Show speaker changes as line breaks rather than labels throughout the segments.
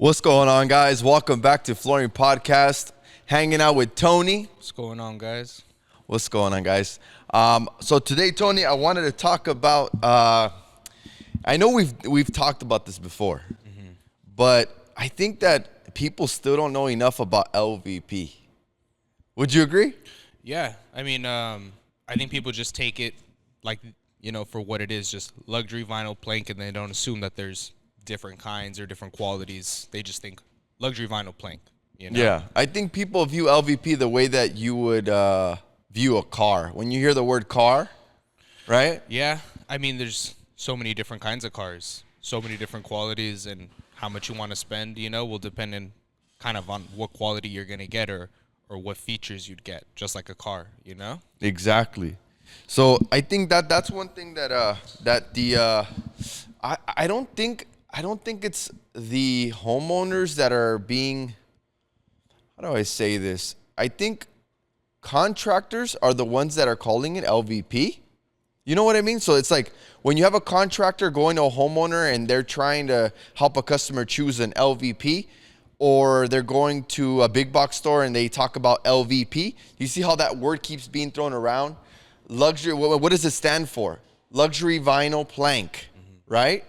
What's going on, guys? Welcome back to Flooring Podcast. Hanging out with Tony.
What's going on, guys?
What's going on, guys? So today, Tony, I wanted to talk about. I know we've talked about this before, but I think that people still don't know enough about LVP. Would you agree?
Yeah, I mean, I think people just take it like, for what it is, just luxury vinyl plank, and they don't assume that there's different kinds or different qualities. They just think luxury vinyl plank.
Yeah, I think people view LVP the way that you would view a car. When you hear the word car, right?
Yeah, I mean, there's so many different kinds of cars, so many different qualities, and how much you want to spend, will depend on kind of on what quality you're going to get or what features you'd get, just like a car,
Exactly. So I think that's one thing that I don't think it's the homeowners that are being, how do I say this? I think contractors are the ones that are calling it LVP. You know what I mean? So it's like when you have a contractor going to a homeowner and they're trying to help a customer choose an LVP, or they're going to a big box store and they talk about LVP. You see how that word keeps being thrown around? Luxury, what does it stand for? Luxury vinyl plank, right?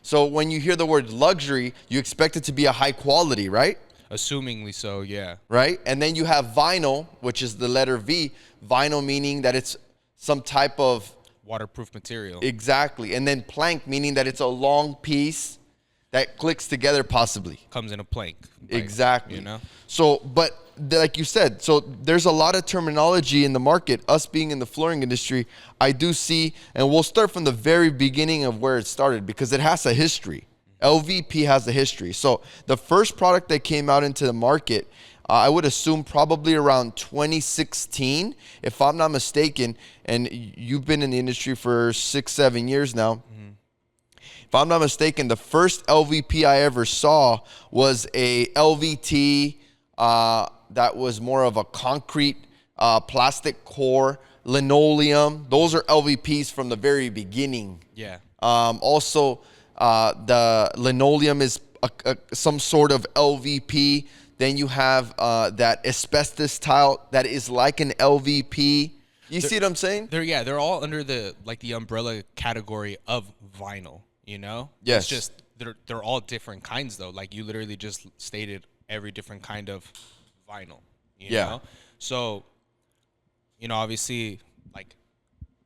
So when you hear the word luxury, you expect it to be a high quality, right?
Assumingly so, yeah.
Right? And then you have vinyl, which is the letter V. Vinyl meaning that it's some type of
waterproof material.
Exactly. And then plank meaning that it's a long piece that clicks together possibly.
Comes in a plank.
Exactly. So, but like you said, so there's a lot of terminology in the market. Us being in the flooring industry, I do see, and we'll start from the very beginning of where it started because it has a history. LVP has a history. So the first product that came out into the market, I would assume probably around 2016, if I'm not mistaken, and you've been in the industry for 6-7 years now. If I'm not mistaken, the first LVP I ever saw was a LVT that was more of a concrete plastic core, linoleum. Those are LVPs from the very beginning.
Yeah.
Also, the linoleum is some sort of LVP. Then you have that asbestos tile that is like an LVP. You see what I'm saying?
They're all under the umbrella category of vinyl.
Yes.
It's just they're all different kinds though. Like you literally just stated every different kind of vinyl. You know? So, obviously like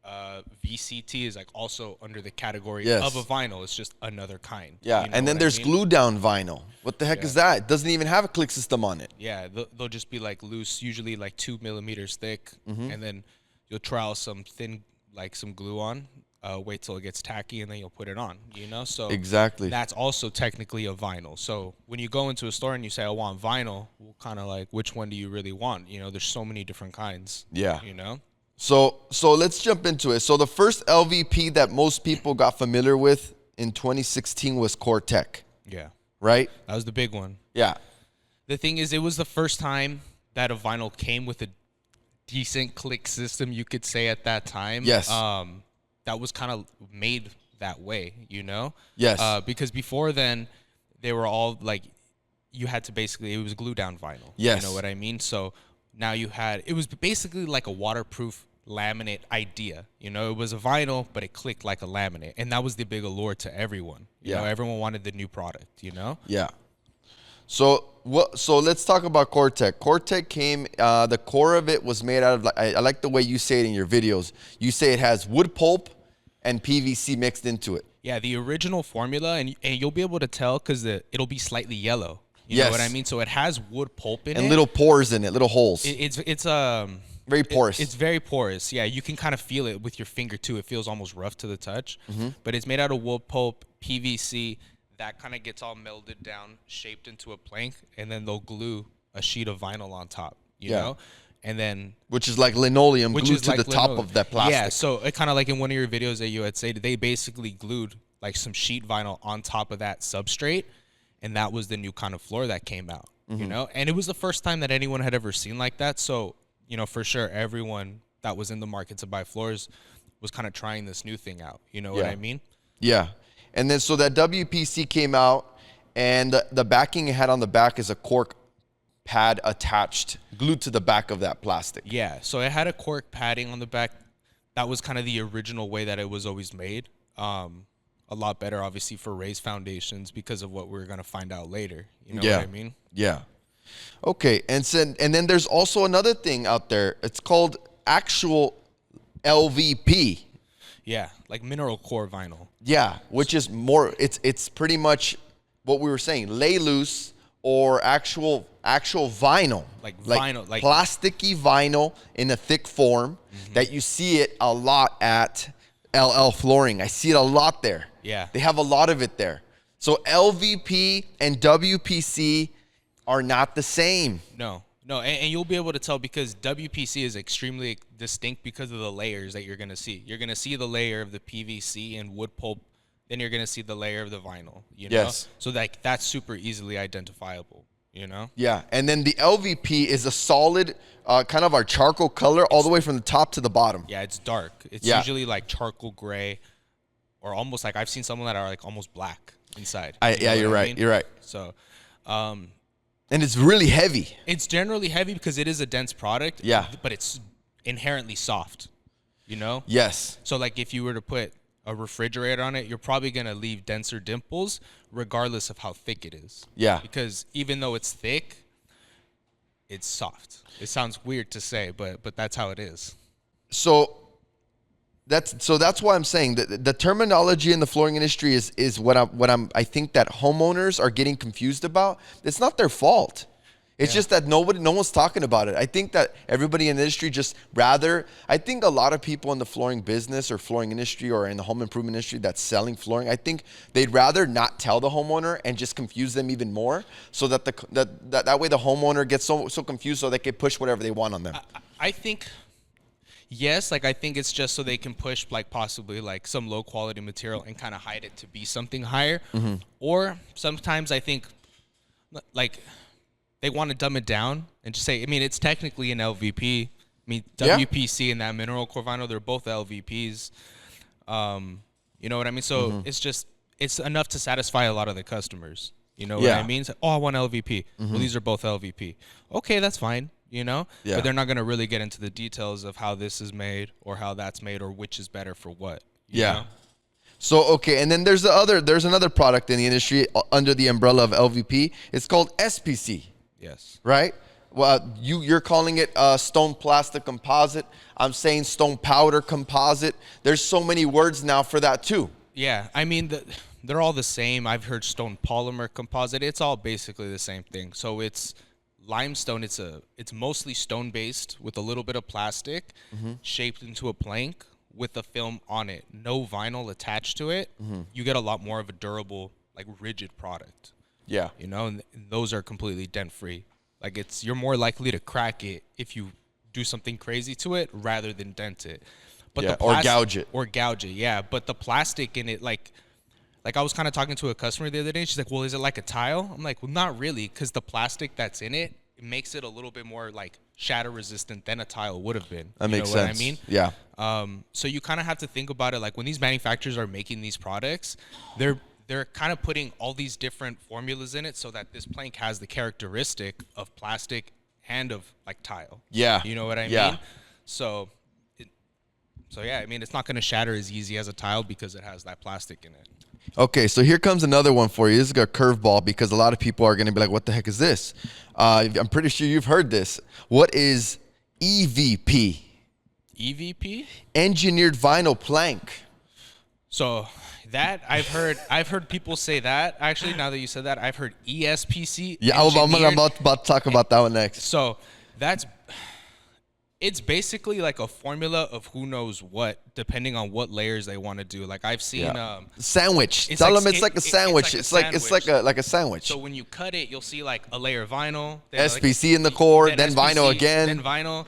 VCT is like also under the category of a vinyl. It's just another kind.
Yeah. And then there's glue down vinyl. What the heck is that? It doesn't even have a click system on it.
Yeah. They'll just be like loose, usually like 2 millimeters thick. And then you'll trowel some thin, like some glue on. Wait till it gets tacky and then you'll put it on, So
exactly, that's
also technically a vinyl. So when you go into a store and you say, I want vinyl, well, kind of like, which one do you really want? There's so many different kinds.
Yeah.
So
let's jump into it. So the first LVP that most people got familiar with in 2016 was Cortech.
Yeah.
Right?
That was the big one.
Yeah.
The thing is, it was the first time that a vinyl came with a decent click system, you could say at that time.
Yes.
That was kind of made that way,
Yes.
Because before then, they were all like, you had to basically, it was glue down vinyl.
Yes.
You know what I mean? So now it was basically like a waterproof laminate idea. It was a vinyl, but it clicked like a laminate. And that was the big allure to everyone. You know, everyone wanted the new product,
Yeah. So let's talk about Cortech. Cortech came, the core of it was made out of, I like the way you say it in your videos. You say it has wood pulp and PVC mixed into it.
Yeah, the original formula, and you'll be able to tell because it'll be slightly yellow. You know what I mean? So it has wood pulp in it.
And little pores in it, little holes.
It's
very porous.
It's very porous. Yeah, you can kind of feel it with your finger too. It feels almost rough to the touch. But it's made out of wood pulp, PVC. That kind of gets all melded down, shaped into a plank, and then they'll glue a sheet of vinyl on top, you know? And then...
Which is like linoleum glued to the top of that plastic.
Yeah, so it kind of like in one of your videos that you had said, they basically glued like some sheet vinyl on top of that substrate, and that was the new kind of floor that came out, And it was the first time that anyone had ever seen like that, so, for sure, everyone that was in the market to buy floors was kind of trying this new thing out, you know what I mean?
Yeah. And then so that WPC came out, And the backing it had on the back is a cork pad attached, glued to the back of that plastic.
Yeah, so it had a cork padding on the back. That was kind of the original way that it was always made. A lot better, obviously, for raised foundations because of what we're going to find out later. You know what I mean?
Yeah. Okay, and then there's also another thing out there. It's called actual LVP.
Yeah, like mineral core vinyl.
Yeah, which is more. It's pretty much what we were saying, lay loose or actual vinyl,
like vinyl, like
plasticky vinyl in a thick form that you see it a lot at LL Flooring. I see it a lot there.
Yeah,
they have a lot of it there. So LVP and WPC are not the same.
No, and you'll be able to tell because WPC is extremely distinct because of the layers that you're going to see. You're going to see the layer of the PVC and wood pulp, then you're going to see the layer of the vinyl, you know?
Yes.
So that's super easily identifiable, you know?
Yeah, and then the LVP is a solid, kind of our charcoal color all the way from the top to the bottom.
Yeah, it's dark. It's usually like charcoal gray or almost like I've seen some that are like almost black inside.
You're right. You're right.
So,
and it's really heavy.
it's generally heavy because it is a dense product.
Yeah.
But it's inherently soft, you know?
Yes.
So like if you were to put a refrigerator on it, you're probably going to leave denser dimples regardless of how thick it is.
Yeah.
Because even though it's thick, it's soft. It sounds weird to say, but that's how it is.
So that's why I'm saying that the terminology in the flooring industry is I think that homeowners are getting confused about. It's not their fault. It's just that no one's talking about it. I think that everybody in the industry I think a lot of people in the flooring business or flooring industry or in the home improvement industry that's selling flooring, I think they'd rather not tell the homeowner and just confuse them even more so that that way the homeowner gets so confused so they can push whatever they want on them.
I think, yes, like I think it's just so they can push like possibly like some low quality material and kind of hide it to be something higher. Or sometimes I think like they want to dumb it down and just say, I mean, it's technically an LVP. I mean, WPC and that mineral core vinyl, they're both LVPs. You know what I mean? So it's enough to satisfy a lot of the customers. You know what I mean? It's like, oh, I want LVP. Well, these are both LVP. Okay, that's fine. You know?
Yeah.
But they're not going to really get into the details of how this is made or how that's made or which is better for what. You know?
So, okay, and then there's another product in the industry under the umbrella of LVP. It's called SPC.
Yes.
Right? Well, you're calling it stone plastic composite. I'm saying stone powder composite. There's so many words now for that too.
Yeah, I mean, they're all the same. I've heard stone polymer composite. It's all basically the same thing. So it's limestone. It's mostly stone based with a little bit of plastic shaped into a plank with a film on it. No vinyl attached to it. You get a lot more of a durable, like rigid product.
Yeah.
You know, and those are completely dent free. Like you're more likely to crack it if you do something crazy to it rather than dent it. But
or gouge it.
Or gouge it, yeah. But the plastic in it, like I was kind of talking to a customer the other day. She's like, well, is it like a tile? I'm like, well, not really, because the plastic that's in it, it makes it a little bit more like shatter resistant than a tile would have been.
That makes sense.
What I mean?
Yeah.
So you kind of have to think about it like when these manufacturers are making these products, they're kind of putting all these different formulas in it so that this plank has the characteristic of plastic and of like tile.
Yeah.
You know what I mean? So yeah, I mean, it's not going to shatter as easy as a tile because it has that plastic in it.
Okay, so here comes another one for you. This is a curveball because a lot of people are going to be like, what the heck is this? I'm pretty sure you've heard this. What is EVP?
EVP?
Engineered vinyl plank.
So that I've heard people say that. Actually, now that you said that, I've heard ESPC.
Yeah, I'm about to talk about that one next.
So it's basically like a formula of who knows what, depending on what layers they want to do. Like I've seen
sandwich. Tell them it's like a sandwich. It's like a sandwich.
So when you cut it, you'll see like a layer of vinyl,
then SPC in the core, then SPC, vinyl again,
then vinyl.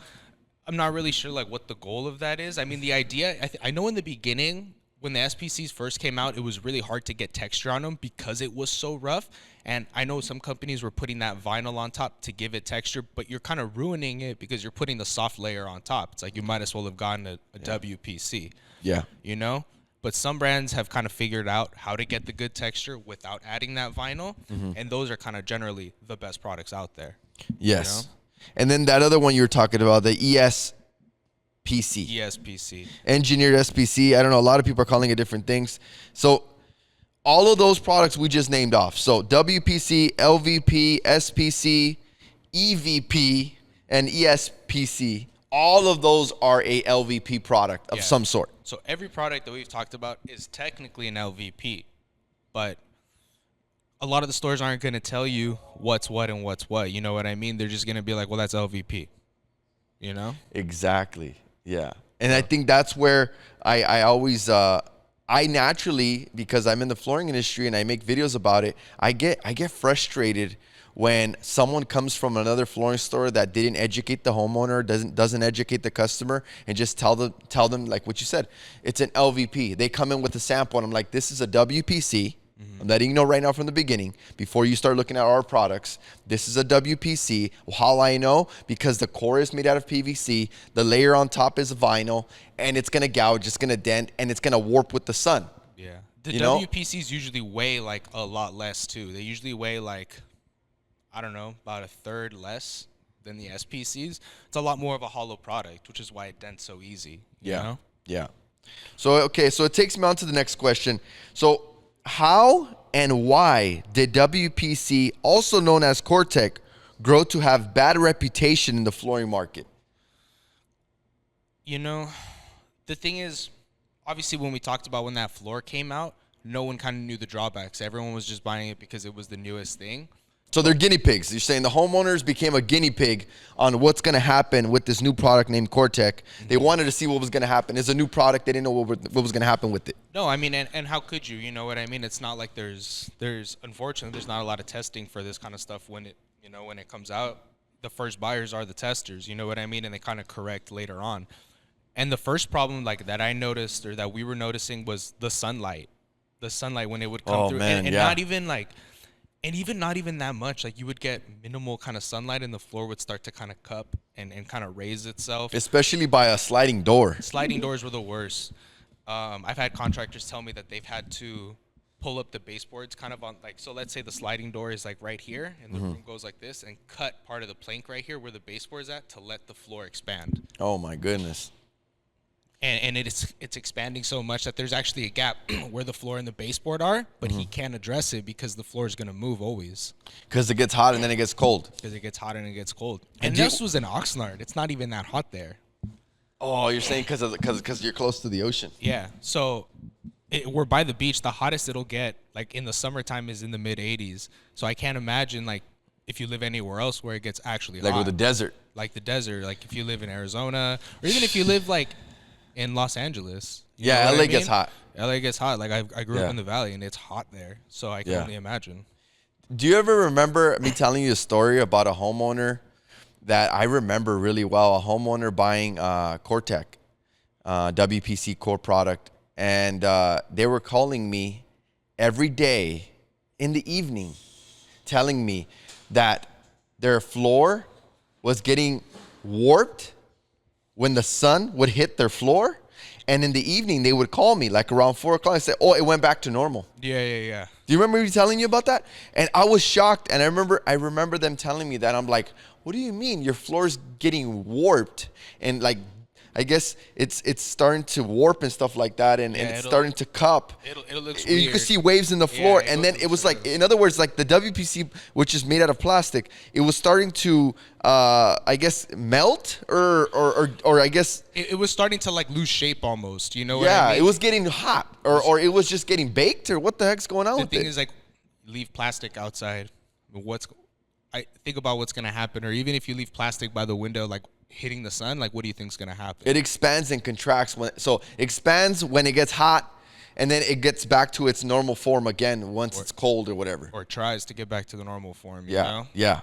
I'm not really sure like what the goal of that is. I mean, the idea. I know in the beginning when the SPCs first came out, it was really hard to get texture on them because it was so rough. And I know some companies were putting that vinyl on top to give it texture, but you're kind of ruining it because you're putting the soft layer on top. It's like you might as well have gotten a WPC.
Yeah.
You know? But some brands have kind of figured out how to get the good texture without adding that vinyl, and those are kind of generally the best products out there.
Yes. And then that other one you were talking about, the ESPC.
ESPC.
Engineered SPC. I don't know. A lot of people are calling it different things. So all of those products we just named off. So WPC, LVP, SPC, EVP, and ESPC. All of those are a LVP product of some sort.
So every product that we've talked about is technically an LVP, but a lot of the stores aren't going to tell you what's what and what's what. You know what I mean? They're just going to be like, well, that's LVP. You know?
Exactly. Yeah. And I think that's where I always, I naturally, because I'm in the flooring industry and I make videos about it, I get frustrated when someone comes from another flooring store that didn't educate the homeowner, doesn't educate the customer, and just tell them like what you said, it's an LVP. They come in with a sample, and I'm like, this is a WPC. I'm letting you know right now from the beginning, before you start looking at our products, this is a WPC. How I know? Because the core is made out of PVC, the layer on top is vinyl, and it's gonna gouge, it's gonna dent, and it's gonna warp with the sun.
Yeah. The WPCs usually weigh like a lot less too. They usually weigh like, I don't know, about a third less than the SPCs. It's a lot more of a hollow product, which is why it dents so easy. You know?
Yeah. So, okay, so it takes me on to the next question. So, how and why did WPC, also known as cortech, grow to have bad reputation in the flooring market?
You know, the thing is, obviously when we talked about when that floor came out, no one kind of knew the drawbacks. Everyone was just buying it because it was the newest thing.
So they're guinea pigs. You're saying the homeowners became a guinea pig on what's going to happen with this new product named cortech. They wanted to see what was going to happen. It's a new product. They didn't know what was going to happen with it.
No, I mean, and how could you? You know what I mean? It's not like there's unfortunately there's not a lot of testing for this kind of stuff when it comes out. The first buyers are the testers. You know what I mean? And they kind of correct later on. And the first problem like that I noticed or that we were noticing was the sunlight. The sunlight when it would come through, and not even like. And even not even that much, like you would get minimal kind of sunlight and the floor would start to kind of cup and kind of raise itself.
Especially by a sliding door.
Sliding doors were the worst. I've had contractors tell me that they've had to pull up the baseboards kind of on like, so let's say the sliding door is like right here and the room goes like this and cut part of the plank right here where the baseboard is at to let the floor expand.
Oh my goodness.
And it's expanding so much that there's actually a gap where the floor and the baseboard are, but he can't address it because the floor is going to move always.
Because it gets hot and then it gets cold.
Because it gets hot and it gets cold. And this was in Oxnard. It's not even that hot there.
Oh, you're saying because you're close to the ocean.
Yeah. So we're by the beach. The hottest it'll get, like in the summertime, is in the mid 80s. So I can't imagine like if you live anywhere else where it gets actually hot.
Like with the desert.
Like the desert. Like if you live in Arizona or even if you live like in Los Angeles.
Yeah, LA gets hot.
LA gets hot. Like I grew up in the valley and it's hot there. So I can only imagine.
Do you ever remember me telling you a story about a homeowner that I remember really well? A homeowner buying cortech, WPC core product. And they were calling me every day in the evening telling me that their floor was getting warped when the sun would hit their floor, and in the evening they would call me like around 4 o'clock and say, "Oh, it went back to normal."
Yeah.
Do you remember me telling you about that? And I was shocked, and I remember them telling me that. I'm like, "What do you mean your floor's getting warped?" And like, I guess it's starting to warp and stuff like that, and it's starting to cup.
It'll look weird.
You can see waves in the floor, and then it was like, in other words, like the WPC, which is made out of plastic, it was starting to, I guess, melt, or I guess
it was starting to like lose shape almost. You know what I mean?
Yeah, it was getting hot, or it was just getting baked, or what the heck's going on with it?
The thing is, like, leave plastic outside. I think about what's gonna happen, or even if you leave plastic by the window, like hitting the sun, like what do you think's gonna happen?
It expands and contracts expands when it gets hot, and then it gets back to its normal form again once it's cold or whatever.
Or tries to get back to the normal form. You know?
Yeah.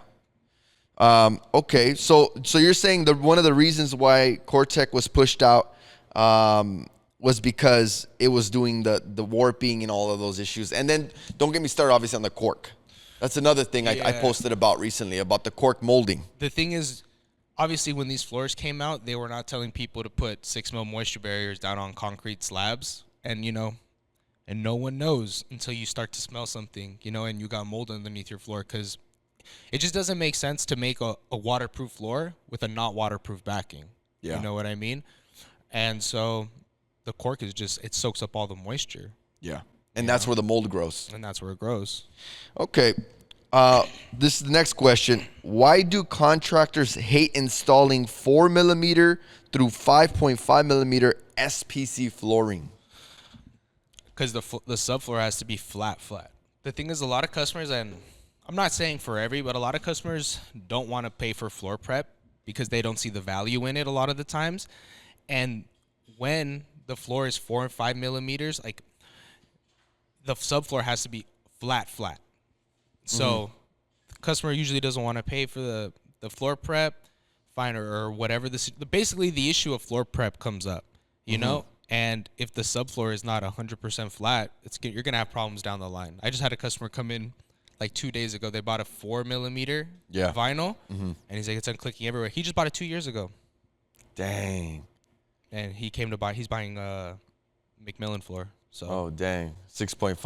Okay, so you're saying that one of the reasons why cortech was pushed out was because it was doing the warping and all of those issues. And then don't get me started, obviously, on the cork. That's another thing I posted about recently, about the cork molding.
The thing is, obviously, when these floors came out, they were not telling people to put 6 mil moisture barriers down on concrete slabs and and no one knows until you start to smell something, and you got mold underneath your floor, because it just doesn't make sense to make a waterproof floor with a not waterproof backing.
Yeah.
You know what I mean? And so the cork is just, it soaks up all the moisture.
Yeah. And that's where the mold grows.
And that's where it grows.
Okay. This is the next question. Why do contractors hate installing 4 millimeter through 5.5 millimeter SPC flooring?
Because the subfloor has to be flat. The thing is, a lot of customers, and I'm not saying for every, but a lot of customers don't want to pay for floor prep because they don't see the value in it a lot of the times. And when the floor is 4 and 5 millimeters, like, the subfloor has to be flat. So the customer usually doesn't want to pay for the floor prep, fine, or whatever. Basically, the issue of floor prep comes up, you know? And if the subfloor is not 100% flat, you're going to have problems down the line. I just had a customer come in like 2 days ago. They bought a 4 millimeter vinyl, and he's like, it's unclicking everywhere. He just bought it 2 years ago.
Dang.
And he came to buy, he's buying a McMillan floor. So
Oh, dang. 6.5.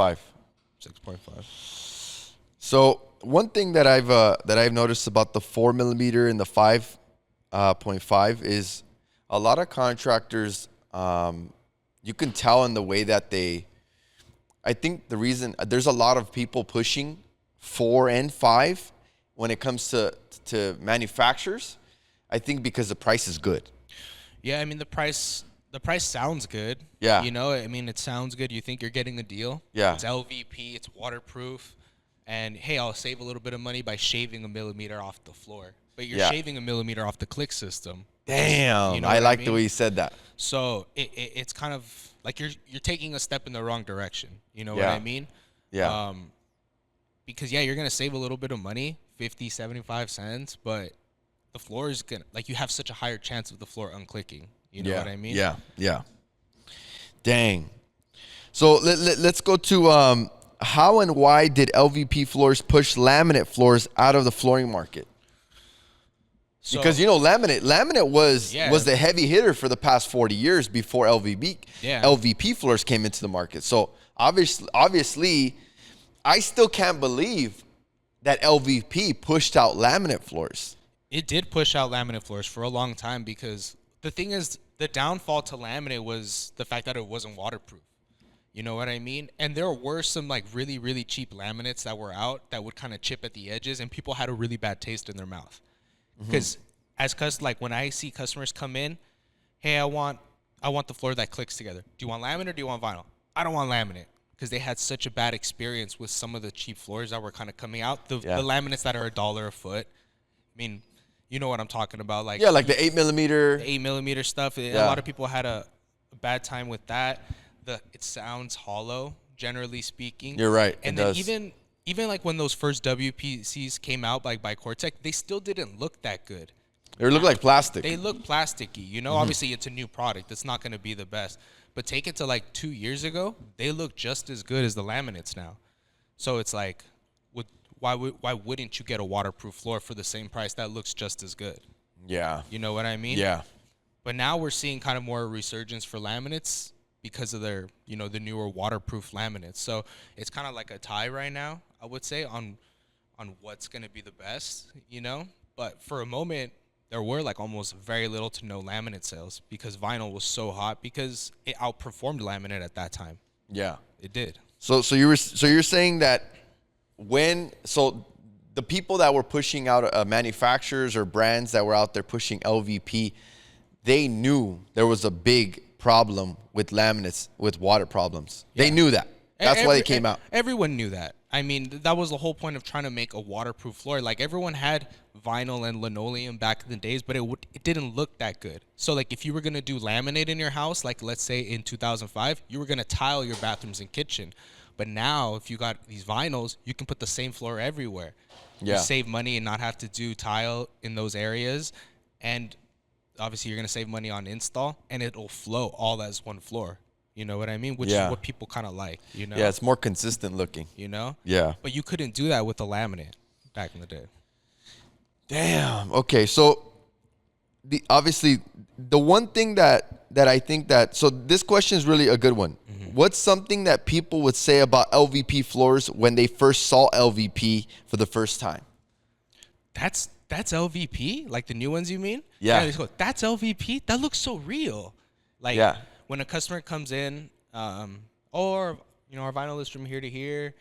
6.5.
So one thing that I've noticed about the 4 millimeter and the 5.5 is a lot of contractors, you can tell in the way that I think the reason there's a lot of people pushing 4 and 5 when it comes to manufacturers, I think because the price is good.
Yeah, I mean, the price sounds good.
Yeah.
I mean, it sounds good. You think you're getting a deal.
Yeah.
It's LVP, it's waterproof. And hey, I'll save a little bit of money by shaving a millimeter off the floor. But you're shaving a millimeter off the click system.
Damn. I like the way you said that.
So it's kind of like you're taking a step in the wrong direction. You know what I mean?
Yeah.
Because you're going to save a little bit of money, 50, 75 cents, but the floor is going to, like, you have such a higher chance of the floor unclicking. You know what I mean?
Yeah. Dang. So let's go to how and why did LVP floors push laminate floors out of the flooring market?
So,
because laminate was the heavy hitter for the past 40 years before LVP floors came into the market. So obviously, I still can't believe that LVP pushed out laminate floors.
It did push out laminate floors for a long time, because the thing is, the downfall to laminate was the fact that it wasn't waterproof. You know what I mean? And there were some like really, really cheap laminates that were out that would kind of chip at the edges, and people had a really bad taste in their mouth. Because like when I see customers come in, hey, I want the floor that clicks together. Do you want laminate or do you want vinyl? I don't want laminate, because they had such a bad experience with some of the cheap floors that were kind of coming out. The laminates that are $1 a foot. I mean, you know what I'm talking about? Like
like the 8 millimeter.
The 8 millimeter stuff. A lot of people had a bad time with that. It sounds hollow, generally speaking.
You're right.
And
it
then
does.
even like when those first WPCs came out, like by Cortech, they still didn't look that good.
They look like plastic.
They look plasticky. Obviously it's a new product. It's not going to be the best. But take it to like 2 years ago, they look just as good as the laminates now. So it's like, why wouldn't you get a waterproof floor for the same price that looks just as good?
Yeah.
You know what I mean?
Yeah.
But now we're seeing kind of more resurgence for laminates because of their, the newer waterproof laminates. So it's kind of like a tie right now, I would say, on what's going to be the best, But for a moment, there were like almost very little to no laminate sales because vinyl was so hot, because it outperformed laminate at that time.
Yeah.
It did.
So you're saying that the people that were pushing out manufacturers or brands that were out there pushing LVP, they knew there was a big problem with laminates with water problems. They knew that. That's why they came out.
Everyone knew that. I mean, that was the whole point of trying to make a waterproof floor. Like, everyone had vinyl and linoleum back in the days, but it didn't look that good. So, like, if you were going to do laminate in your house, like, let's say in 2005, you were going to tile your bathrooms and kitchen. But now, if you got these vinyls, you can put the same floor everywhere. You save money and not have to do tile in those areas. And obviously, you're going to save money on install, and it'll flow all as one floor. You know what I mean? Which is what people kind of like,
Yeah, it's more consistent looking.
Yeah. But you couldn't do that with the laminate back in the day.
Damn. Okay, so obviously the one thing that I think that, so this question is really a good one. What's something that people would say about LVP floors when they first saw LVP for the first time?
That's LVP? Like the new ones, you mean?
Yeah.
They go, that's LVP? That looks so real. Like
Yeah.
when a customer comes in, or our vinyl is from here to here.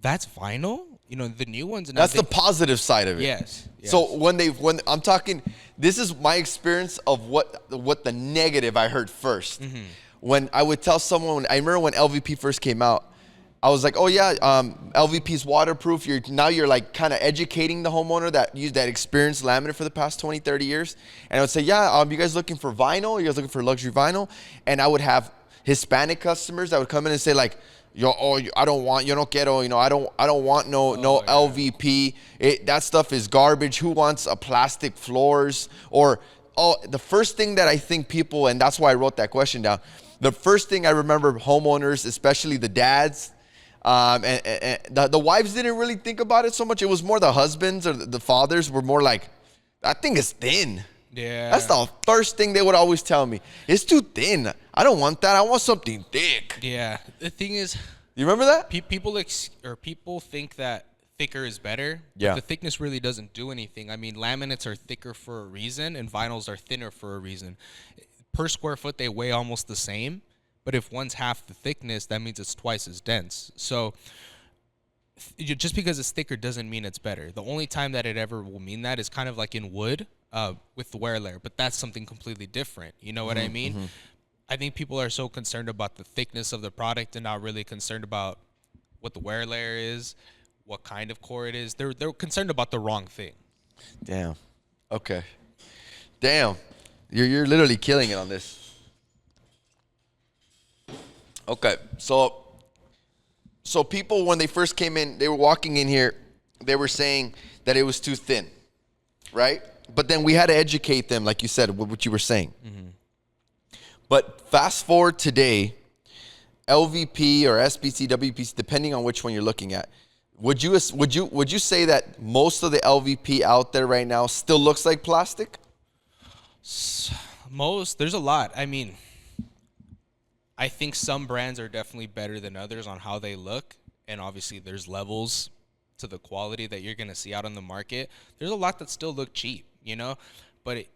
That's vinyl. The new ones.
That's the positive side of it.
Yes.
So when I'm talking, this is my experience of what the negative I heard first. When I would tell someone, I remember when LVP first came out, I was like, oh yeah, LVP's waterproof. You're like kind of educating the homeowner that experienced laminate for the past 20, 30 years. And I would say, yeah, you guys looking for vinyl? You guys looking for luxury vinyl? And I would have Hispanic customers that would come in and say like, I don't want, I don't want no LVP. That stuff is garbage. Who wants a plastic floors? Or, the first thing that I think people, and that's why I wrote that question down. The first thing I remember homeowners, especially the dads, and the wives didn't really think about it so much. It was more the husbands or the fathers were more like, that thing is thin.
Yeah.
That's the first thing they would always tell me. It's too thin. I don't want that. I want something thick.
Yeah. The thing is,
you remember that?
People think that thicker is better.
Yeah.
But the thickness really doesn't do anything. I mean, laminates are thicker for a reason, and vinyls are thinner for a reason. Per square foot, they weigh almost the same. But if one's half the thickness, that means it's twice as dense. So just because it's thicker doesn't mean it's better. The only time that it ever will mean that is kind of like in wood with the wear layer. But that's something completely different. You know what I mean? I think people are so concerned about the thickness of the product and not really concerned about what the wear layer is, what kind of core it is. They're concerned about the wrong thing.
Damn. Okay. Damn. You're literally killing it on this. Okay. So people, when they first came in, they were walking in here, they were saying that it was too thin, right? But then we had to educate them, like you said, what you were saying. But fast forward today, LVP or SPC, WPC, depending on which one you're looking at, would you say that most of the LVP out there right now still looks like plastic?
There's a lot. I mean, I think some brands are definitely better than others on how they look, and obviously there's levels to the quality that you're gonna see out on the market. There's a lot that still look cheap, but it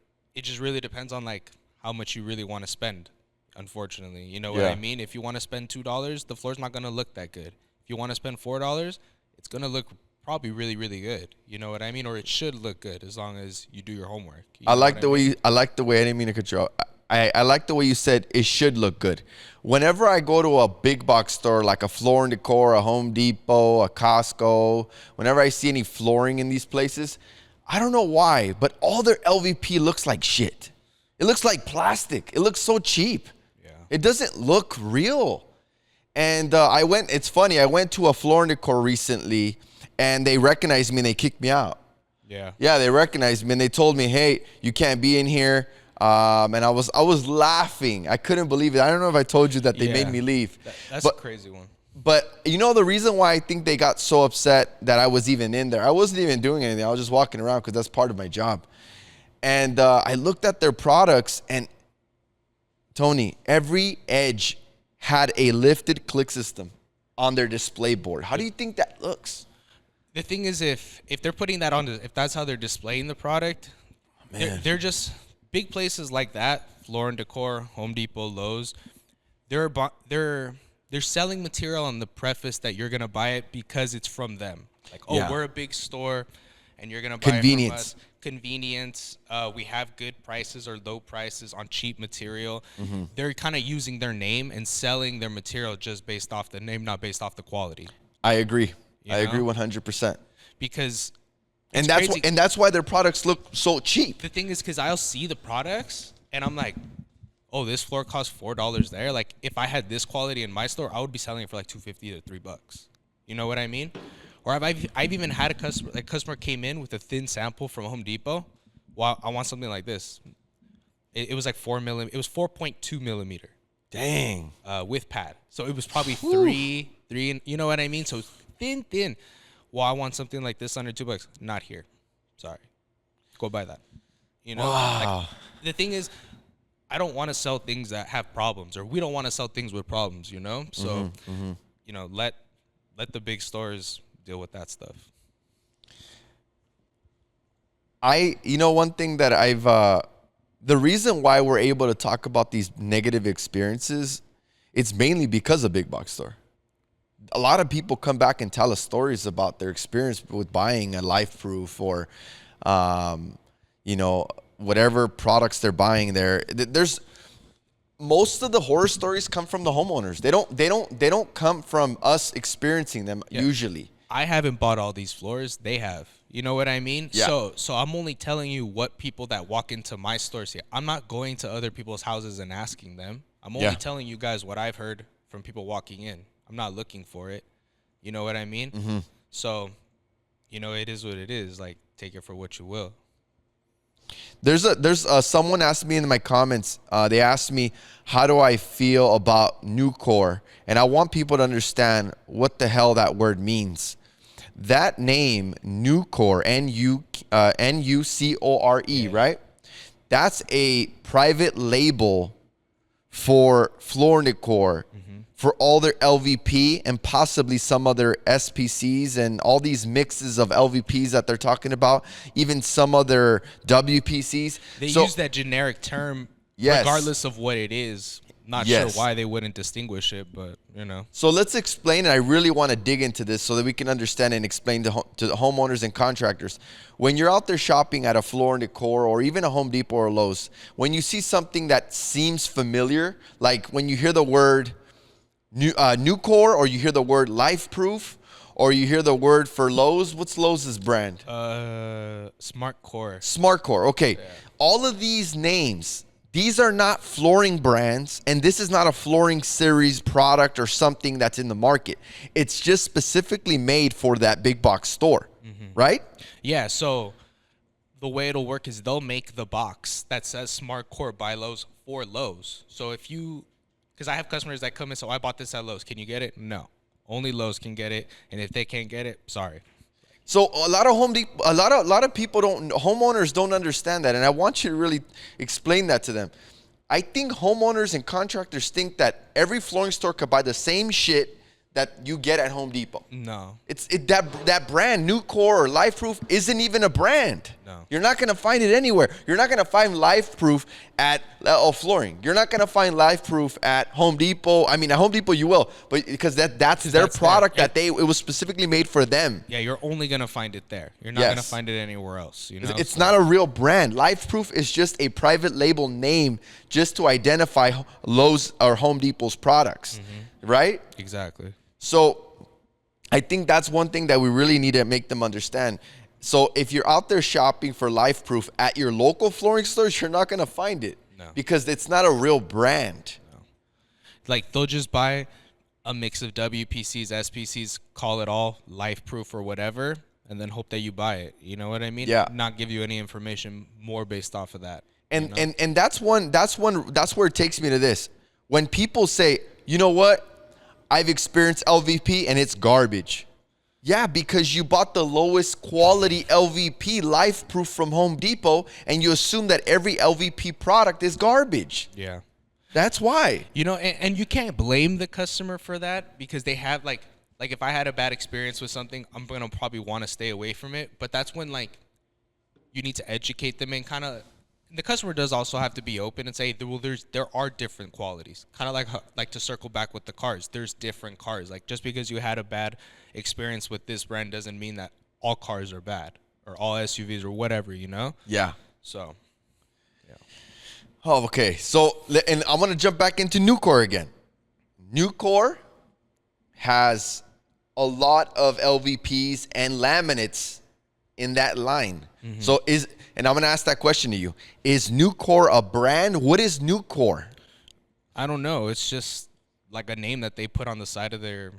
just really depends on like how much you really want to spend. Unfortunately, you know what I mean? If you want to spend $2, the floor's not gonna look that good. If you want to spend $4, it's gonna look probably really, really good. You know what I mean? Or it should look good as long as you do your homework.
I like the way I didn't mean to cut you off. I like the way you said it should look good. Whenever I go to a big box store like a Floor & Decor, a Home Depot, a Costco, whenever I see any flooring in these places, I don't know why, but all their LVP looks like shit. It looks like plastic. It looks so cheap. Yeah. It doesn't look real. And it's funny, I went to a Floor & Decor recently, and they recognized me and they kicked me out.
Yeah.
Yeah, they recognized me and they told me, hey, you can't be in here. And I was laughing. I couldn't believe it. I don't know if I told you that they made me leave.
That's a crazy one.
But the reason why I think they got so upset that I was even in there, I wasn't even doing anything. I was just walking around because that's part of my job. And I looked at their products, and Tony, every edge had a lifted click system on their display board. How do you think that looks?
The thing is, if they're putting that on, if that's how they're displaying the product, they're just big places like that, Floor & Decor, Home Depot, Lowe's, they're selling material on the preface that you're gonna buy it because it's from them. Like, we're a big store, and you're gonna buy it from us. Convenience. We have good prices or low prices on cheap material. They're kind of using their name and selling their material just based off the name, not based off the quality.
I agree. I agree 100%.
Because
that's why their products look so cheap.
The thing is, because I'll see the products and I'm like, oh, this floor costs $4 there. Like, if I had this quality in my store, I would be selling it for like $2.50 to $3. You know what I mean? Or I've even had a customer came in with a thin sample from Home Depot. Well, I want something like this. It was like 4 millimeter. It was 4.2 millimeter.
Dang.
With pad. So it was probably three, and you know what I mean? So thin. Well, I want something like this under $2. Not here. Sorry. Go buy that.
Wow.
Like, the thing is, I don't want to sell things that have problems, or we don't want to sell things with problems, you know? So, you know, let the big stores deal with that stuff.
You know, one thing that the reason why we're able to talk about these negative experiences, it's mainly because of big box store. A lot of people come back and tell us stories about their experience with buying a Life Proof or, you know, whatever products they're buying there. There's most of the horror stories come from the homeowners. They don't come from us experiencing them usually.
I haven't bought all these floors. They have. You know what I mean?
Yeah.
So I'm only telling you what people that walk into my stores say. I'm not going to other people's houses and asking them. I'm only telling you guys what I've heard from people walking in. I'm not looking for it. You know what I mean? So, you know, it is what it is. Like, take it for what you will.
There's someone asked me in my comments, they asked me, how do I feel about Nucor? And I want people to understand what the hell that word means. That name, Nucor, Nucore, right? That's a private label for Floor Decor, for all their LVP and possibly some other SPCs and all these mixes of LVPs that they're talking about, even some other WPCs.
They use that generic term regardless of what it is. Not sure why they wouldn't distinguish it, but, you know.
So let's explain, and I really want to dig into this so that we can understand and explain to the homeowners and contractors. When you're out there shopping at a Floor & Decor or even a Home Depot or Lowe's, when you see something that seems familiar, like when you hear the word Nucor or you hear the word Life Proof or you hear the word for Lowe's, what's Lowe's brand?
SmartCore.
SmartCore, okay. Yeah. All of these names, these are not flooring brands, and this is not a flooring series product or something that's in the market. It's just specifically made for that big box store, right?
Yeah, so the way it'll work is they'll make the box that says SmartCore by Lowe's for Lowe's. So if you, because I have customers that come in, so I bought this at Lowe's. Can you get it? No. Only Lowe's can get it, and if they can't get it, sorry.
So a lot of people homeowners don't understand that, and I want you to really explain that to them. I think homeowners and contractors think that every flooring store could buy the same shit that you get at Home Depot.
No.
That brand, Nucor or Life Proof, isn't even a brand.
No.
You're not going to find it anywhere. You're not going to find Life Proof at flooring. You're not going to find Life Proof at Home Depot. I mean, at Home Depot you will, but because that's their product it was specifically made for them.
Yeah, you're only going to find it there. You're not going to find it anywhere else. You know?
It's not a real brand. Life Proof is just a private label name just to identify Lowe's or Home Depot's products, right?
Exactly.
So I think that's one thing that we really need to make them understand. So if you're out there shopping for Life Proof at your local flooring stores, you're not going to find it because it's not a real brand.
No. Like they'll just buy a mix of WPCs, SPCs, call it all Life Proof or whatever, and then hope that you buy it. You know what I mean?
Yeah.
Not give you any information more based off of that.
And and that's where it takes me to this. When people say, you know what? I've experienced LVP and it's garbage. Yeah, because you bought the lowest quality LVP Life Proof from Home Depot and you assume that every LVP product is garbage.
Yeah.
That's why.
You know, and you can't blame the customer for that because they have like if I had a bad experience with something, I'm going to probably want to stay away from it. But that's when like you need to educate them and kind of the customer does also have to be open and say, well, there are different qualities. Kind of like to circle back with the cars. There's different cars. Like just because you had a bad experience with this brand doesn't mean that all cars are bad or all SUVs or whatever, you know?
Yeah.
So, yeah.
Oh, okay. So, and I'm going to jump back into Nucor again. Nucor has a lot of LVPs and laminates in that line. So and I'm going to ask that question to you. Is Nucor a brand? What is Nucor?
I don't know. It's just like a name that they put on the side of the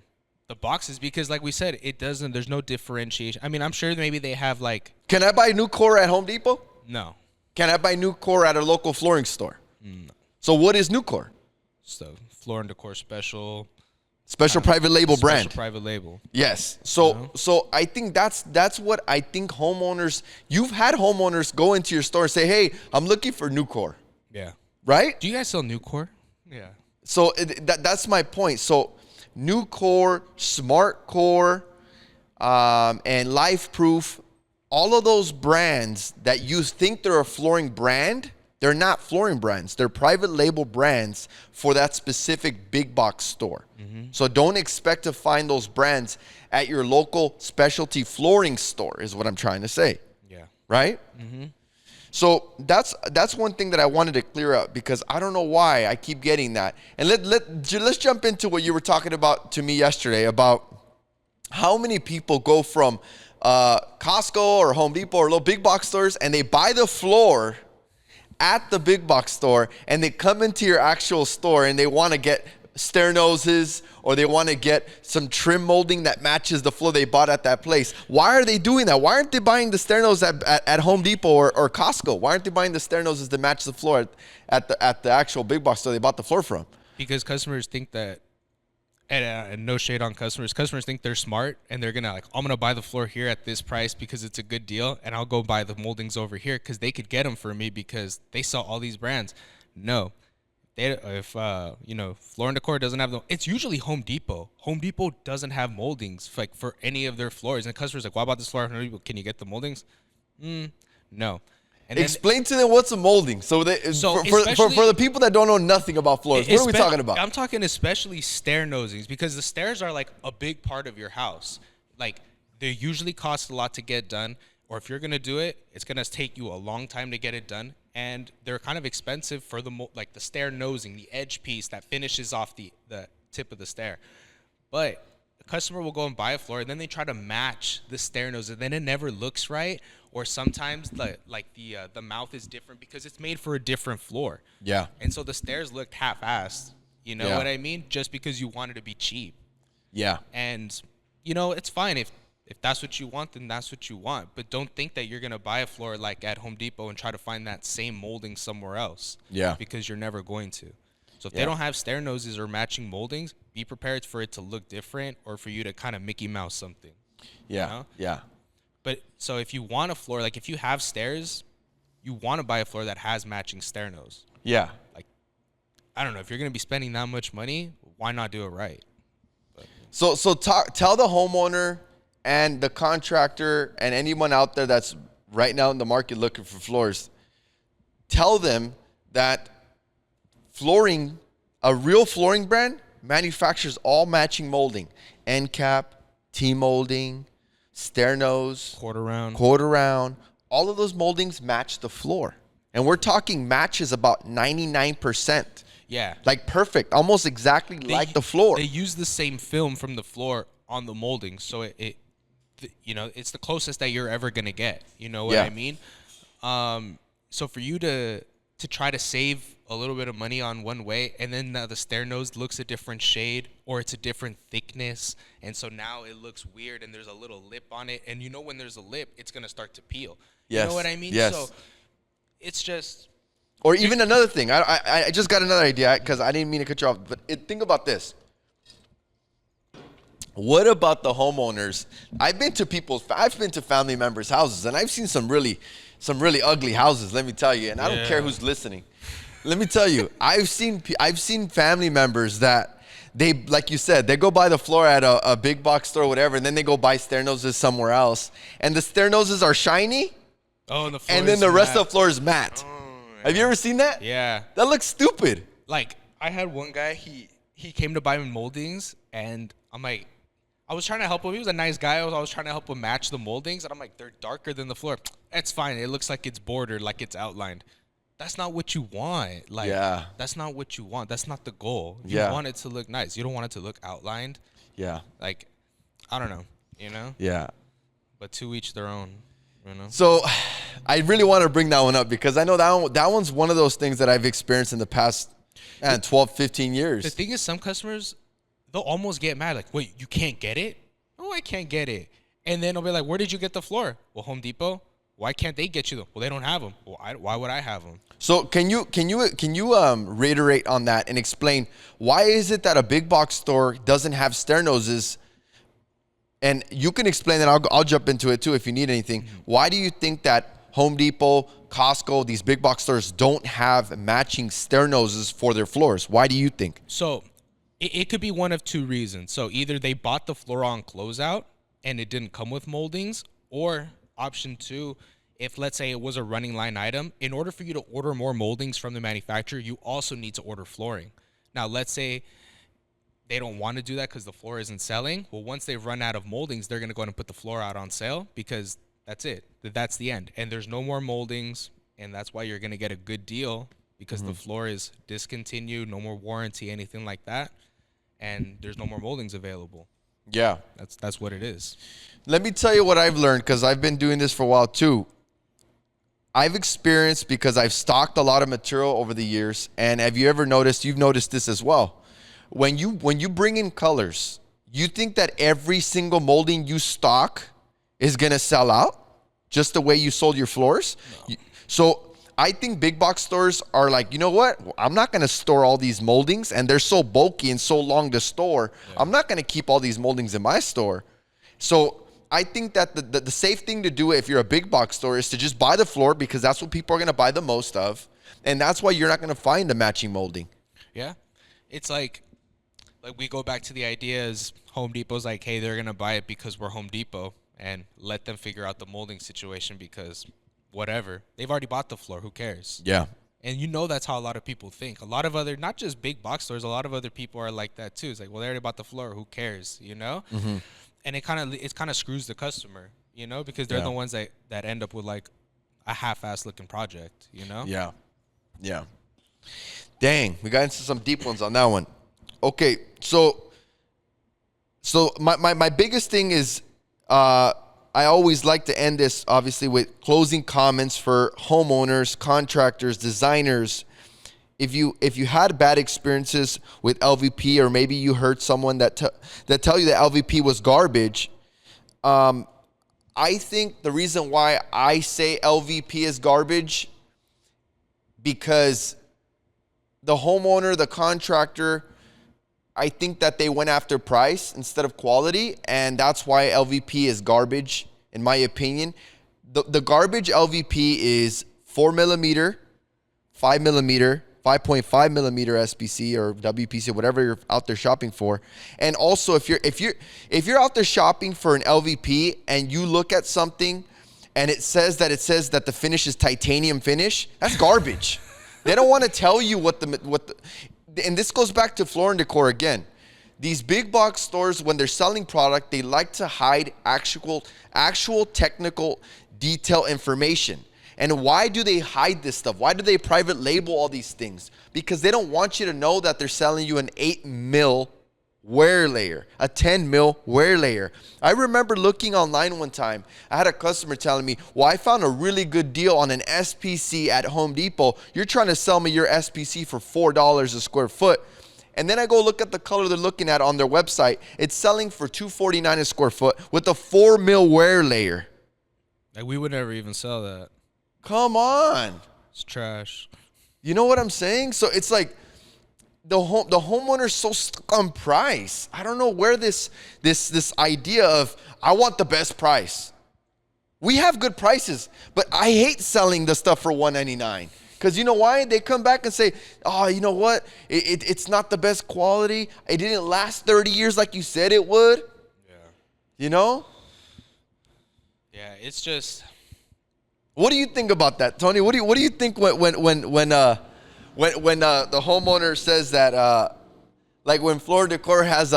boxes because like we said, there's no differentiation. I mean, I'm sure maybe they have like.
Can I buy Nucor at Home Depot?
No.
Can I buy Nucor at a local flooring store?
No.
So what is Nucor?
So Floor & Decor Special
private label brand.
Special private label.
Yes. So I think that's what I think homeowners. You've had homeowners go into your store and say, "Hey, I'm looking for Nucor."
Yeah.
right?
Do you guys sell Nucor? Yeah.
So that's my point. So Nucor, SmartCore, and LifeProof, all of those brands that you think they're a flooring brand, they're not flooring brands. They're private label brands for that specific big box store. So don't expect to find those brands at your local specialty flooring store is what I'm trying to say.
Yeah.
Right? So that's one thing that I wanted to clear up, because I don't know why I keep getting that. And let's jump into what you were talking about to me yesterday about how many people go from Costco or Home Depot or little big box stores and they buy the floor at the big box store, and they come into your actual store and they want to get stair noses, or they want to get some trim molding that matches the floor they bought at that place. Why are they doing that? Why aren't they buying the stair nose at Home Depot or Costco? Why aren't they buying the stair noses to match the floor at the actual big box store they bought the floor from?
Because customers think that, and no shade on customers think they're smart, and they're gonna like, I'm gonna buy the floor here at this price because it's a good deal, and I'll go buy the moldings over here because they could get them for me because they sell all these brands. No. If Floor & Decor doesn't have them, it's usually Home Depot. Home Depot doesn't have moldings for any of their floors, and the customer's like, "Why about this floor? Can you get the moldings?" No. And
explain to them what's a molding. So for the people that don't know nothing about floors, what are we talking about?
I'm talking especially stair nosings, because the stairs are like a big part of your house. Like, they usually cost a lot to get done, or if you're gonna do it, it's gonna take you a long time to get it done. And they're kind of expensive for the stair nosing, the edge piece that finishes off the tip of the stair. But the customer will go and buy a floor, and then they try to match the stair nose, and then it never looks right. Or sometimes the mouth is different because it's made for a different floor.
Yeah.
And so the stairs looked half-assed. You know what I mean? Just because you wanted to be cheap.
Yeah.
And it's fine if that's what you want, then that's what you want. But don't think that you're going to buy a floor like at Home Depot and try to find that same molding somewhere else.
Yeah.
Because you're never going to. So if they don't have stair noses or matching moldings, be prepared for it to look different, or for you to kind of Mickey Mouse something.
Yeah. Yeah.
But so if you want a floor, like if you have stairs, you want to buy a floor that has matching stair nose.
Yeah.
Like, I don't know, if you're going to be spending that much money, why not do it right? But.
So tell the homeowner and the contractor and anyone out there that's right now in the market looking for floors, tell them that flooring, a real flooring brand, manufactures all matching molding. End cap, T-molding, stair nose, quarter round. All of those moldings match the floor. And we're talking matches about 99%.
Yeah.
Like perfect, almost exactly like the floor.
They use the same film from the floor on the molding, so it's the closest that you're ever gonna get. You know what I mean? So for you to try to save a little bit of money on one way, and then the stair nose looks a different shade, or it's a different thickness, and so now it looks weird, and there's a little lip on it, and when there's a lip, it's gonna start to peel.
Yes.
You know what I mean?
Yes.
So it's just.
Or even another thing, I just got another idea, because I didn't mean to cut you off, but think about this. What about the homeowners? I've been to family members' houses, and I've seen some really ugly houses, let me tell you, and I don't care who's listening. Let me tell you, I've seen family members that they, like you said, they go buy the floor at a big box store or whatever, and then they go buy stair noses somewhere else, and the stair noses are shiny, and then the rest of the floor is matte. Have you ever seen that?
Yeah.
That looks stupid.
Like, I had one guy, he came to buy me moldings, and I'm like, I was trying to help him. He was a nice guy. I was trying to help him match the moldings, and I'm like, they're darker than the floor. It's fine. It looks like it's bordered, like it's outlined. That's not what you want. Like, that's not what you want. That's not the goal. You want it to look nice. You don't want it to look outlined.
Yeah.
Like, I don't know,
Yeah.
But to each their own,
So I really want to bring that one up, because I know that one's one of those things that I've experienced in the past 12, 15 years.
The thing is, some customers, they'll almost get mad. Like, wait, you can't get it? No, I can't get it. And then they'll be like, where did you get the floor? Well, Home Depot. Why can't they get you them? Well, they don't have them. Well, why would I have them?
So can you reiterate on that and explain why is it that a big box store doesn't have stair noses? And you can explain that. I'll jump into it too if you need anything. Why do you think that Home Depot, Costco, these big box stores don't have matching stair noses for their floors. Why do you think?
So it could be one of two reasons. So either they bought the floor on closeout and it didn't come with moldings, or option two, if let's say it was a running line item, in order for you to order more moldings from the manufacturer, you also need to order flooring. Now, let's say they don't want to do that because the floor isn't selling. Well, once they've run out of moldings, they're going to go ahead and put the floor out on sale because that's it. That's the end. And there's no more moldings, and that's why you're going to get a good deal because the floor is discontinued, no more warranty, anything like that, and there's no more moldings available.
Yeah.
That's what it is.
Let me tell you what I've learned, because I've been doing this for a while too. I've experienced, because I've stocked a lot of material over the years, and have you ever noticed, you've noticed this as well, when you bring in colors, you think that every single molding you stock is going to sell out just the way you sold your floors? No. So I think big box stores are like, you know what? I'm not going to store all these moldings, and they're so bulky and so long to store. Yeah. I'm not going to keep all these moldings in my store. So I think that the safe thing to do if you're a big box store is to just buy the floor, because that's what people are going to buy the most of. And that's why you're not going to find a matching molding.
Yeah. It's like we go back to the idea is Home Depot's like, hey, they're going to buy it because we're Home Depot, and let them figure out the molding situation because whatever. They've already bought the floor. Who cares? Yeah. And you know that's how a lot of people think. A lot of other, not just big box stores, a lot of other people are like that too. It's like, well, they already bought the floor. Who cares? You know? Mm-hmm. And it kind of screws the customer, you know, because they're the ones that end up with like a half-ass looking project, you know? Yeah.
Yeah. Dang, we got into some deep ones on that one. Okay, so my biggest thing is I always like to end this obviously with closing comments for homeowners, contractors, designers. If you had bad experiences with LVP, or maybe you heard someone that tell you that LVP was garbage, I think the reason why I say LVP is garbage, because the homeowner, the contractor, I think that they went after price instead of quality, and that's why LVP is garbage, in my opinion. The garbage LVP is 4 millimeter, 5 millimeter, 5.5 millimeter SPC or WPC, whatever you're out there shopping for. And also, if you're out there shopping for an LVP and you look at something and it says that the finish is titanium finish, that's garbage. They don't want to tell you what the and this goes back to floor and decor again. These big box stores, when they're selling product, they like to hide actual technical detail information. And why do they hide this stuff? Why do they private label all these things? Because they don't want you to know that they're selling you an 8 mil wear layer, a 10 mil wear layer. I remember looking online one time. I had a customer telling me, well, I found a really good deal on an SPC at Home Depot. You're trying to sell me your SPC for $4 a square foot. And then I go look at the color they're looking at on their website. It's selling for $249 a square foot with a 4 mil wear layer.
Like, we would never even sell that.
Come on.
It's trash.
You know what I'm saying? So it's like the homeowner's so stuck on price. I don't know where this idea of I want the best price. We have good prices, but I hate selling the stuff for $199. Because you know why? They come back and say, oh, you know what? It's not the best quality. It didn't last 30 years like you said it would. Yeah. You know?
Yeah, it's just...
What do you think about that, Tony? What do you think when the homeowner says that, like when Floor Decor has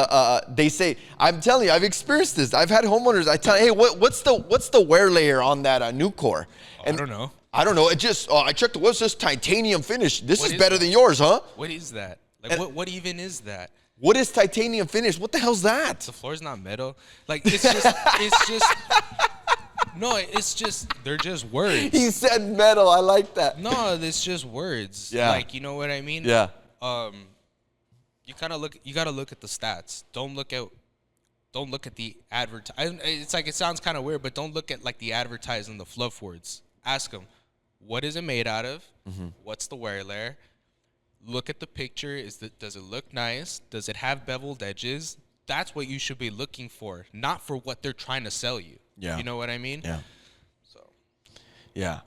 they say, I'm telling you, I've experienced this. I've had homeowners. I tell you, hey, what's the wear layer on that new core? And
I don't know.
I don't know. It just I checked the what's this titanium finish. This is better than yours, huh?
What is that? Like what even is that?
What is titanium finish? What the hell's that?
The floor's not metal. Like it's just. No, it's just, they're just words.
He said metal. I like that.
No, it's just words. Yeah. Like, you know what I mean?
Yeah.
You gotta look at the stats. Don't look at the it's like, it sounds kind of weird, but don't look at like the advertising, the fluff words. Ask them, what is it made out of? Mm-hmm. What's the wear layer? Look at the picture. Does it look nice? Does it have beveled edges? That's what you should be looking for, not for what they're trying to sell you. Yeah. You know what I mean?
Yeah. So. Yeah.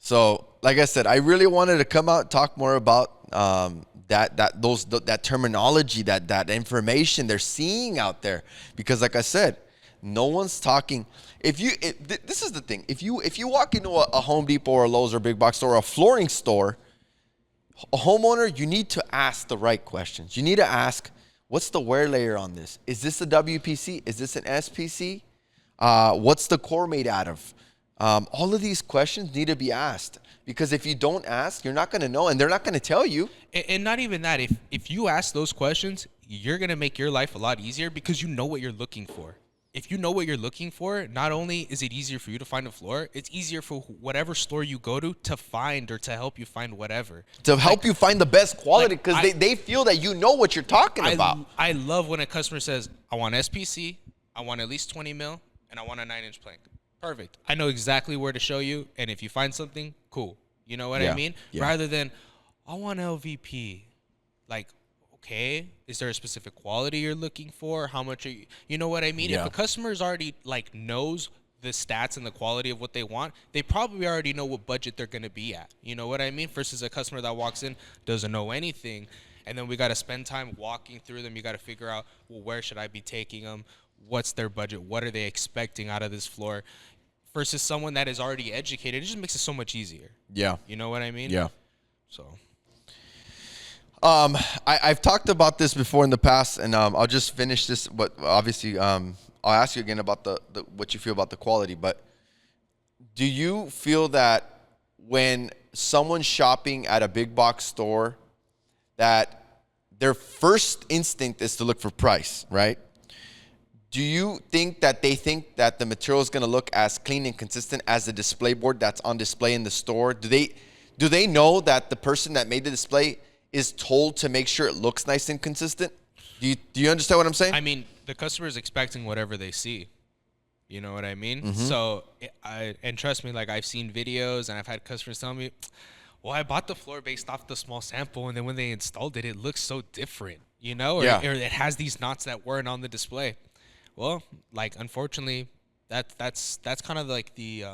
So, like I said, I really wanted to come out and talk more about that terminology, that information they're seeing out there, because, like I said, no one's talking. This is the thing. If you walk into a Home Depot or a Lowe's or big box store or a flooring store, a homeowner, you need to ask the right questions. You need to ask, what's the wear layer on this? Is this a WPC? Is this an SPC? What's the core made out of? All of these questions need to be asked, because if you don't ask, you're not going to know, and they're not going to tell you.
And not even that. If you ask those questions, you're going to make your life a lot easier, because you know what you're looking for. If you know what you're looking for, not only is it easier for you to find a floor, it's easier for whatever store you go to find, or to help you find whatever.
To help you find the best quality, because they feel that you know what you're talking about.
I love when a customer says, I want SPC, I want at least 20 mil, and I want a 9-inch plank. Perfect. I know exactly where to show you, and if you find something, cool. You know what I mean? Yeah. Rather than, I want LVP. Like, okay, is there a specific quality you're looking for? How much are you know what I mean? Yeah. If a customer's already, like, knows the stats and the quality of what they want, they probably already know what budget they're going to be at. You know what I mean? Versus a customer that walks in, doesn't know anything, and then we got to spend time walking through them. You got to figure out, well, where should I be taking them? What's their budget? What are they expecting out of this floor? Versus someone that is already educated, it just makes it so much easier. Yeah. You know what I mean?
Yeah.
So.
I've talked about this before in the past, and I'll just finish this. But obviously, I'll ask you again about the what you feel about the quality. But do you feel that when someone's shopping at a big box store, that their first instinct is to look for price, right? Do you think that they think that the material is going to look as clean and consistent as the display board that's on display in the store? Do they know that the person that made the display is told to make sure it looks nice and consistent? Do you understand what I'm saying?
I mean, the customer is expecting whatever they see. You know what I mean? Mm-hmm. So, and trust me, like, I've seen videos and I've had customers tell me, well, I bought the floor based off the small sample, and then when they installed it, it looks so different, you know? Or it has these knots that weren't on the display. Well, like, unfortunately, that's kind of like the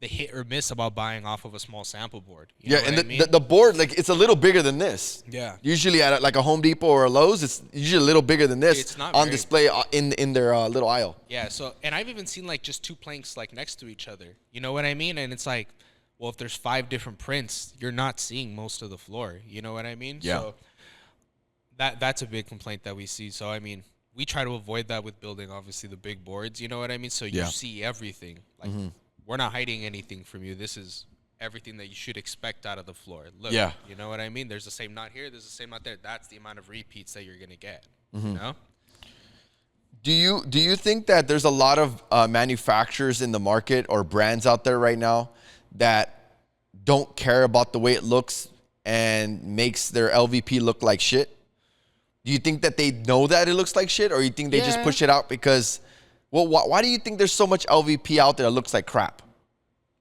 hit or miss about buying off of a small sample board. You know
and the board, like, it's a little bigger than this.
Yeah.
Usually at like a Home Depot or a Lowe's, it's usually a little bigger than this.
It's not
on display in their little aisle.
Yeah. So, and I've even seen, like, just two planks, like, next to each other. You know what I mean? And it's like, well, if there's 5 different prints, you're not seeing most of the floor. You know what I mean?
Yeah.
So that's a big complaint that we see. So, I mean, we try to avoid that with building, obviously, the big boards. You know what I mean? So you see everything. Like, we're not hiding anything from you. This is everything that you should expect out of the floor. Look, you know what I mean? There's the same knot here. There's the same knot there. That's the amount of repeats that you're going to get. You know?
Do you think that there's a lot of manufacturers in the market or brands out there right now that don't care about the way it looks and makes their LVP look like shit? Do you think that they know that it looks like shit, or you think they just push it out because, well, why do you think there's so much LVP out there that looks like crap?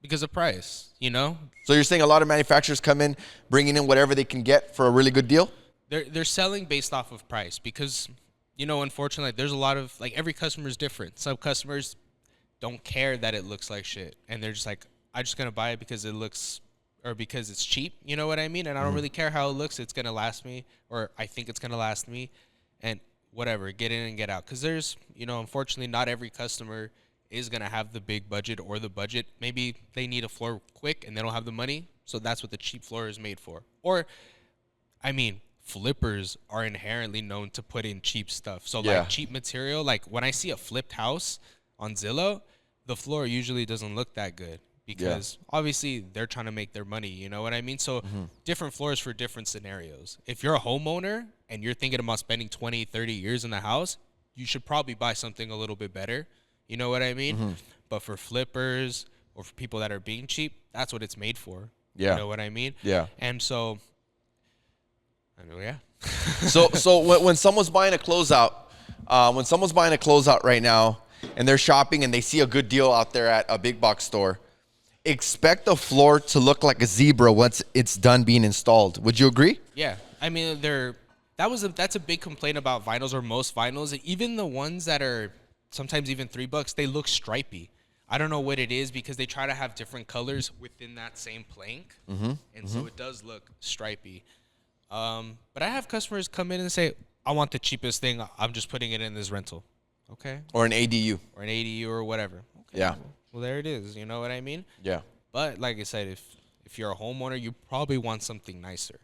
Because of price, you know?
So you're saying a lot of manufacturers come in, bringing in whatever they can get for a really good deal?
They're selling based off of price because, you know, unfortunately, there's a lot of, like, every customer is different. Some customers don't care that it looks like shit, and they're just like, I'm just going to buy it because it looks, or because it's cheap, you know what I mean? And I don't really care how it looks. It's going to last me, or I think it's going to last me, and whatever, get in and get out. Because there's, you know, unfortunately, not every customer is going to have the big budget or the budget. Maybe they need a floor quick and they don't have the money, so that's what the cheap floor is made for. Or, I mean, flippers are inherently known to put in cheap stuff. So, like, cheap material, like, when I see a flipped house on Zillow, the floor usually doesn't look that good. Because obviously they're trying to make their money, you know what I mean? So different floors for different scenarios. If you're a homeowner and you're thinking about spending 20, 30 years in the house, you should probably buy something a little bit better. You know what I mean? But for flippers or for people that are being cheap, that's what it's made for. You know what I mean?
Yeah.
And so, I know,
So when someone's buying a closeout, right now and they're shopping and they see a good deal out there at a big box store, expect the floor to look like a zebra once it's done being installed. Would you agree?
Yeah. I mean, that's a big complaint about vinyls, or most vinyls. Even the ones that are sometimes even $3, they look stripy. I don't know what it is because they try to have different colors within that same plank, and so it does look stripy. But I have customers come in and say, "I want the cheapest thing. I'm just putting it in this rental." Okay.
Or an ADU.
Or an ADU or whatever. Okay.
Yeah.
Well, there it is. You know what I mean?
Yeah.
But like I said, if you're a homeowner, you probably want something nicer.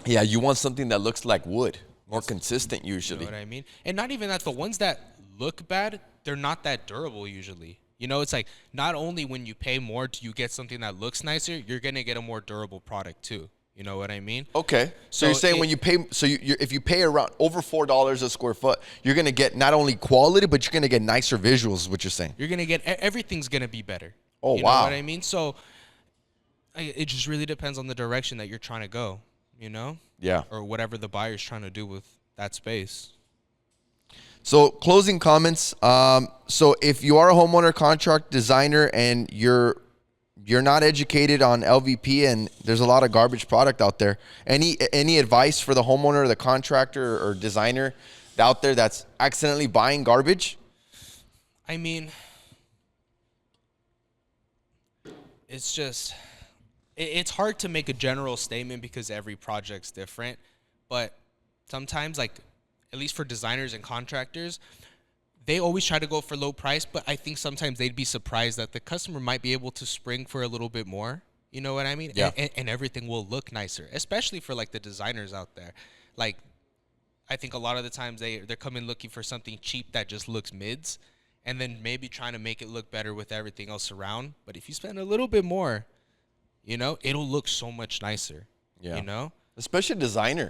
Yeah, you want something that looks like wood, more consistent usually.
You know what I mean? And not even that, the ones that look bad, they're not that durable usually. You know, it's like not only when you pay more do you get something that looks nicer, you're going to get a more durable product too. You know what I mean?
Okay. So you're saying when you pay, so if you pay around over $4 a square foot, you're going to get not only quality, but you're going to get nicer visuals, is what you're saying.
You're going to get, everything's going to be better.
Oh,
you
wow.
know what I mean? So it just really depends on the direction that you're trying to go, you know?
Yeah.
Or whatever the buyer's trying to do with that space.
So closing comments. So if you are a homeowner contract designer and you're not educated on LVP and there's a lot of garbage product out there, any advice for the homeowner or the contractor or designer out there that's accidentally buying garbage?
I mean, it's just, it's hard to make a general statement because every project's different, but sometimes, like, at least for designers and contractors, they always try to go for low price, but I think sometimes they'd be surprised that the customer might be able to spring for a little bit more. You know what I mean?
Yeah.
And everything will look nicer, especially for like the designers out there. Like, I think a lot of the times they're coming looking for something cheap that just looks mids, and then maybe trying to make it look better with everything else around. But if you spend a little bit more, you know, it'll look so much nicer.
Yeah.
You know?
Especially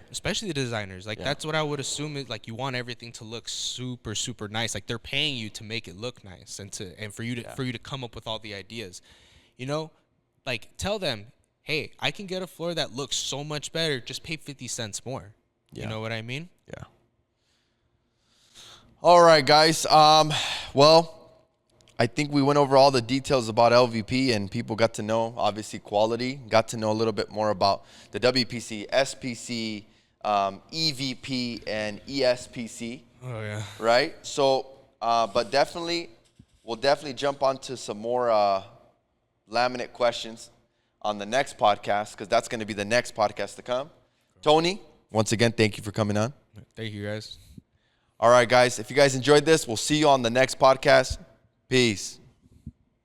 Especially the designers. Like, that's what I would assume is, like, you want everything to look super, super nice. Like, they're paying you to make it look nice and for you to come up with all the ideas. You know? Like, tell them, hey, I can get a floor that looks so much better. Just pay 50 cents more.
Yeah.
You know what I mean?
Yeah. All right, guys. Well, I think we went over all the details about LVP and people got to know, obviously, quality, got to know a little bit more about the WPC, SPC, EVP, and ESPC.
Oh, yeah.
Right? So, but definitely, we'll definitely jump onto some more laminate questions on the next podcast because that's going to be the next podcast to come. Tony, once again, thank you for coming on.
Thank you, guys.
All right, guys. If you guys enjoyed this, we'll see you on the next podcast. Peace.